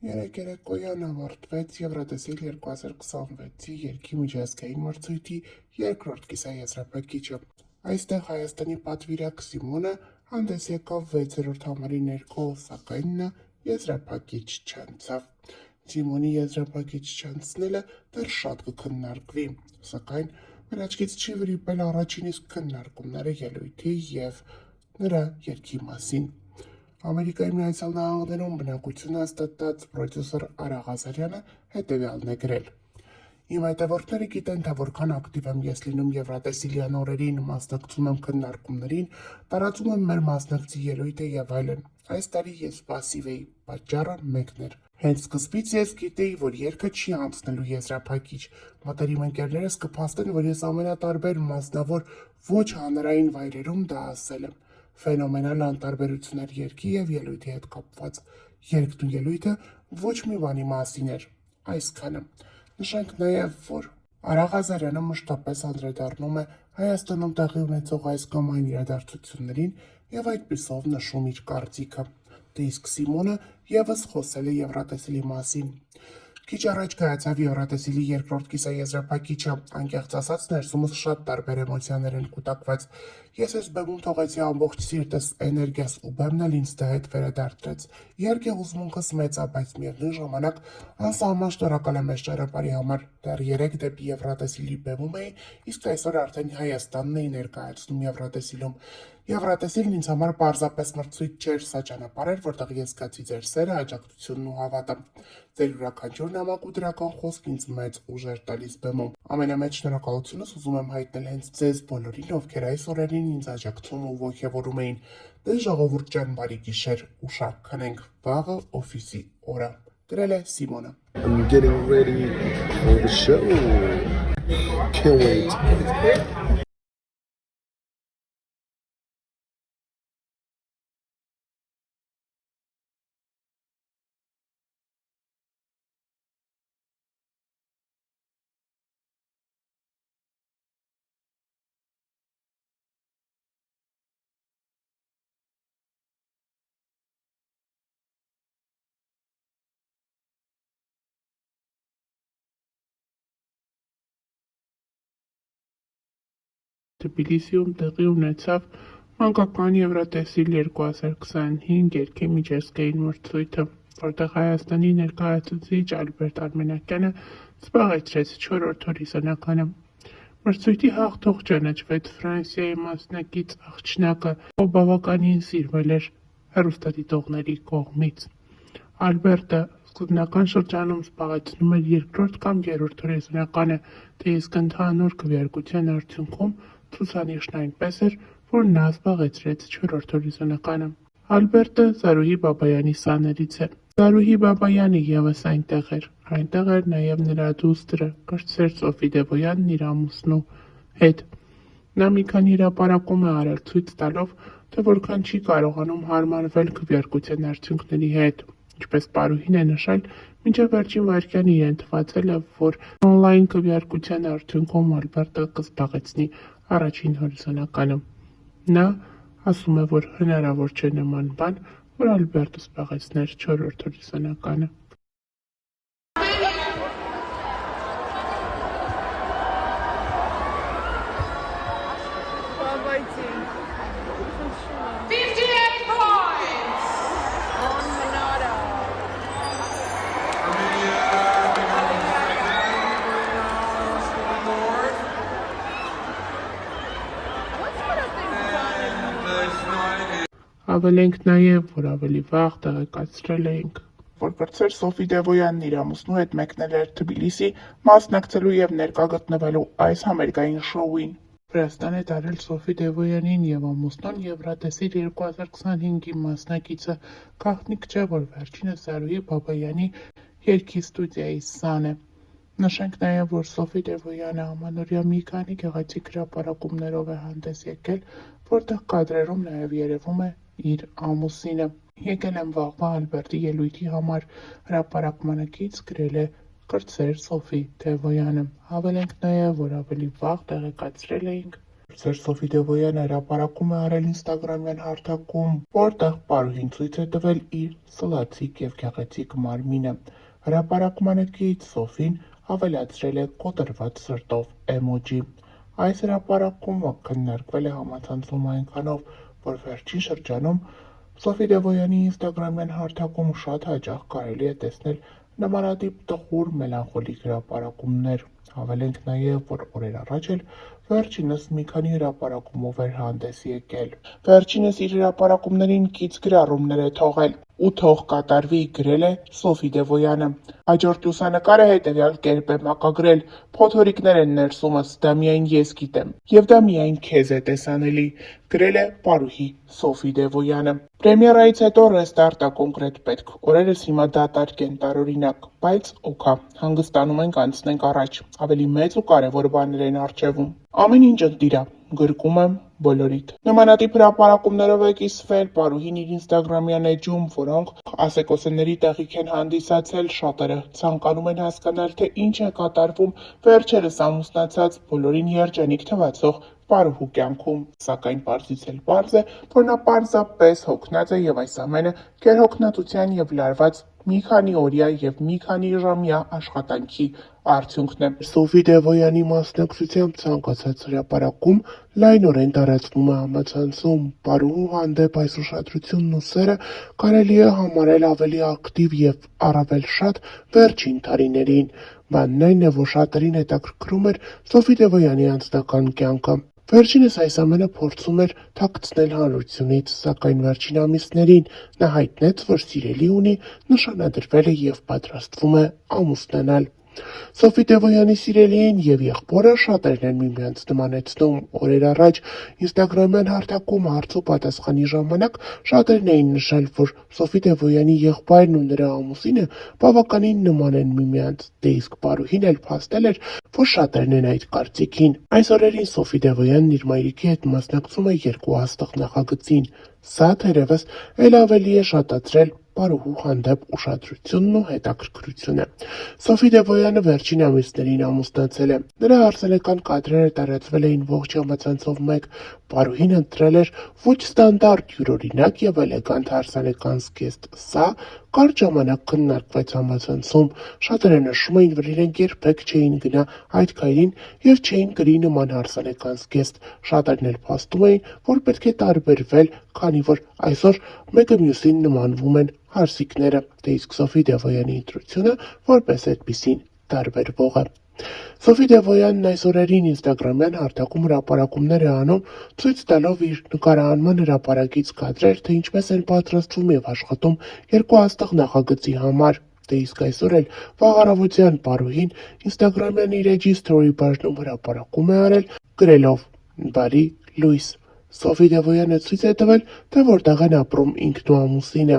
Երեկոյան ավարտվեց Եվրատեսիլ 2026-ի երգի միջազգային մրցույթի երկրորդ կիսաեզրափակիչը։ Այստեղ Հայաստանի պատվիրակ Սիմոնը հանդես եկավ 6-րդ համարի ներքո, սակայն նա եզրափակիչ չանցավ։ Սիմոնի եզրափակիչ չանցնելը դեռ շատ կքննարկվի, սակայն մեր աչքից չի վրիպել առաջին իսկ քննարկումները ելույթի և նրա երգի մասին։ Ամերիկայի Միացյալ Նահանգներում բնակություն հաստատած պրոդյուսեր Արա Ղազարյանը հետևյալն է գրել. Իմ հետևորդները գիտեն, թե որքան ակտիվ եմ ես լինում Եվրատեսիլյան օրերին, մասնակցում եմ քննարկումներին, տարածում եմ մեր մասնակցի ելույթը և այլն։ Այս տարի ես պասիվ էի, պատճառը մեկն էր։ Հենց սկզբից ես գիտեի, որ երգը չի անցնելու եզրափակիչ։ Մտերիմ ընկերներս կփաստեն, որ ես ամենատարբեր մասնավոր ոչ հանրային վայրերում դա ասել եմ։ Ֆենոմենալ անտարբերություն էր երգի և ելույթի հետ կապված։ Երգն ու ելույթը ոչ մի բանի մասին էր, այսքանը։ Նշենք նաև, որ Արա Ղազարյանը մշտապես անդրադառնում է Հայաստանում տեղի ունեցող այս կամ այն իրադարձություններին և այդպիսով նշում իր կարծիքը։ Դե իսկ Սիմոնը ևս խոսել է Եվրատեսիլի մասին։ Քիչ առաջ կայացավ Եվրատեսիլի երկրորդ կիսաեզրափակիչը, անկեղծ ասած ներսումս շատ տարբեր էմոցիաներ են կուտակված։ Ես այս բեմում թողեցի ամբողջ սիրտս, էներգիաս ու բեմն էլ ինձ դե հետ վերադարձրեց։ Իհարկե հուզմունքս մեծ է, բայց միևնույն ժամանակ անսահման շնորհակալ եմ այս ճանապարհի համար։ Դեռ 3 դեպի Եվրատեսիլի բեմում էի, իսկ այսօր արդեն Հայաստանն էի ներկայացնում Եվրատեսիլում։ Եվրատեսիլն ինձ համար պարզապես մրցույթ չէր, սա ճանապարհ էր, որտեղ ես զգացի ձեր սերը, աջակցությունն ու հավատը։ Ձեր յուրաքանչյուր նամակ ու դրական խոսք ինձ մեծ ուժ էր տալիս բեմում։ Ամենամեծ շնորհակալությունս ուզում եմ հայտնել հենց ձեզ բոլորին, ովքեր այս օրերին ինձ աջակցում ու ոգևորում էին։ Դե ժողովուրդ ջան, բարի գիշեր, ուշակ քնենք, վաղը օֆիսի օր է, գրել է Սիմոնը։ I'm getting ready for the show. Can't wait. Թբիլիսիում տեղի ունեցավ մանկական Եվրատեսիլ 2025 երգի միջազգային մրցույթը, որտեղ Հայաստանի ներկայացուցիչ Ալբերտ Արմենակյանը զբաղեցրեց 4-րդ հորիզոնականը։ Մրցույթի հաղթող ճանաչվեց Ֆրանսիայի մասնակից աղջնակը, ով բավականին սիրվել էր հեռուստադիտողների կողմից։ Ալբերտը սկզբնական շրջանում զբաղեցնում էր 2-րդ կամ 3-րդ հորիզոնականը, թե իսկ ընդհանուր քվեարկության արդյունքում ցուցանիշն այնպես էր, որ նա զբաղեցրեց 4-րդ հորիզոնականը։ Ալբերտը Զարուհի Բաբայանի սաներից է։ Զարուհի Բաբայանը ևս այնտեղ էր։ Այնտեղ էր նաև նրա դուստրը, կրտսեր Սոֆի Դևոյանն իր ամուսնու հետ։ Նա մի քանի հրապարակում է արել, ցույց տալով, թե որքան չի կարողանում հարմարվել քվեարկության արդյունքների հետ։ Ինչպես պարուհին է նշել, մինչև վերջին վայրկյան իրեն թվացել է, որ օնլայն քվեարկության արդյունքում Ալբերտը կզբաղեցնի առաջին հորիզոնականը։ Նա ասում է, որ հնարավոր չէ նման բան, որ Ալբերտը զբաղեցներ 4-րդ հորիզոնականը։ Ավելենք նաև, որ ավելի վաղ տեղեկացրել էինք, որ կրտսեր Սոֆի Դևոյանն իր ամուսնու հետ մեկնել էր Թբիլիսի մասնակցելու և ներկա գտնվելու այս համերգային շոուին։ Վրաստան է տարել Սոֆի Դևոյանին և ամուսնուն Եվրատեսիլ 2025-ի մասնակիցը, գաղտնիք չէ, որ վերջինս Զարուհի Բաբայանի երգի ստուդիայի սան է։ Նշենք նաև, որ Սոֆի Դևոյանը ամանորյա մի քանի գեղեցիկ հրապարակումներով է հանդես եկել, որտեղ կադրերում նաև երևում է իր ամուսինը։ Եկել եմ վաղվա Ալբերտի ելույթի համար, հրապարակմանակից գրել է կրտսեր Սոֆի Դևոյանը։ Հավելենք նաև, որ ավելի վաղ տեղեկացրել էինք, որ փորձեր Սոֆի Դևոյանը հրապարակում է արել ինստագրամյան հարթակում, որտեղ պարուհին ցույց է տվել իր սլացիկ և գեղեցիկ մարմինը։ Հրապարակմանը կից Սոֆին ավելացրել է կոտրված սրտով էմոջի։ Այս հրապարակումը քննարկվել է համացանցում այնքանով, որ վերջին շրջանում Սոֆի Դևոյանի ինստագրամյան հարթակում շատ հաճախ կարելի է տեսնել նմանատիպ տխուր մելանխոլիկ հրապարակումներ։ Հավելենք նաև, որ օրեր առաջ էլ վերջինս մի քանի հրապարակումով էր հանդես եկել։ Վերջինս իր հրապարակումներին կից գրառումներ է թողել ու թող կատարվի, գրել է Սոֆի Դևոյանը։ Հաջորդ լուսանկարը հետևյալ կերպ է մակագրել. «Փոթորիկներ են ներսումս, դա միայն ես գիտեմ, և դա միայն քեզ է տեսանելի», գրել է պարուհի Սոֆի Դևոյանը։ Պրեմիերայից հետո ռեստարտ ա կոնկրետ պետք, օրերս հիմա դատարկ են տարօրինակ, բայց օքա, հանգստանում ենք, անցնենք առաջ, ավելի մեծ ու կարևոր բաներ են առջևում։ Ամեն ինչ ընտիր ա, գրկում եմ բոլորիդ։ Նմանատիպ հրապարակումներով է կիսվել պարուհին իր ինստագրամյան էջում, որոնք ասեկոսների տեղիք են հանդիսացել, շատերը ցանկանում են հասկանալ, թե ինչ է կատարվում վերջերս ամուսնացած բոլորին երջանիկ թվացող պարուհու կյանքում, սակայն պարզից էլ պարզ է, որ նա պարզապես հոգնած է և այս ամենը գերհոգնածության և լարված մի քանի օրյա և մի քանի ժամյա աշխատանքի արդյունքն է։ Սոֆի Դևոյանի մասնակցությամբ ցանկացած հրապարակում լայնորեն տարածվում է համացանցում։ Պարուհու հանդեպ այս ուշադրությունն ու սերը կարելի է համարել ավելի ակտիվ և առավել շատ վերջին տարիներին։ Բանն այն է, որ շատերին հետաքրքրում էր Սոֆի Դևոյանի անձնական կյանքը։ Վերջինս այս ամենը փորձում էր թաքցնել հանրությունից, սակայն վերջին ամիսներին նա հայտնեց, որ սիրելի ունի, նշանադրվել է և պատրաստվում է ամուսնանալ։ Սոֆի Դևոյանի սիրելիին և եղբորը շատերն են միմյանց նմանեցնում։ Օրեր առաջ ինստագրամյան հարթակում հարց ու պատասխանի ժամանակ շատերն էին նշել, որ Սոֆի Դևոյանի եղբայրն ու նրա ամուսինը բավականին նման են միմյանց, դե իսկ պարուհին էլ փաստել էր, որ շատերն են այդ կարծիքին։ Այս օրերին Սոֆի Դևոյանն իր մայրիկի հետ մասնակցում է երկու հաստղ նախագծին։ Սա թերևս էլ ավելի է շատացրել պարուհու հանդեպ ուշադրությունն ու հետաքրքրությունը։ Սոֆի Դևոյանը վերջին ամիսներին ամուսնացել է։ Նրա արձանեկան կադրերը տարածվել էին ողջ համացանցով մեկ։ Պարուհին ընտրել էր ոչ ստանդարտ, յուրօրինակ և էլեգանտ արձանեկան զգեստ։ Սա կարճ ժամանակ քննարկվեց համացանցում։ Շատերը նշում էին, որ իրենք երբեք չէին գնա այդ քայլին և չէին կրի նման արձանեկան զգեստ։ Շատերն էլ փաստում էին, որ պետք է տարբերվել, քանի որ այսօր մեկը մյուսին նմանվում են հարսիկները, դե իսկ Սոֆի Դևոյանի ընտրությունը որպես այդպիսին տարբերվող է։ Սոֆի Դևոյանն այս օրերին ինստագրամյան հարթակում հրապարակումներ է անում, ցույց տալով իր նկարահանման հրապարակից կադրեր, թե ինչպես են պատրաստվում և աշխատում երկու հաստղ նախագծի համար։ Դե իսկ այսօր էլ վաղ առավոտյան պարուհին ինստագրամյան իր էջի սթորի բաժնում հրապարակում է արել, գրելով «Բարի լույս»։ Սոֆի Դևոյանը ցույց է տվել, թե որտեղ են ապրում ինքն ու ամուսինը։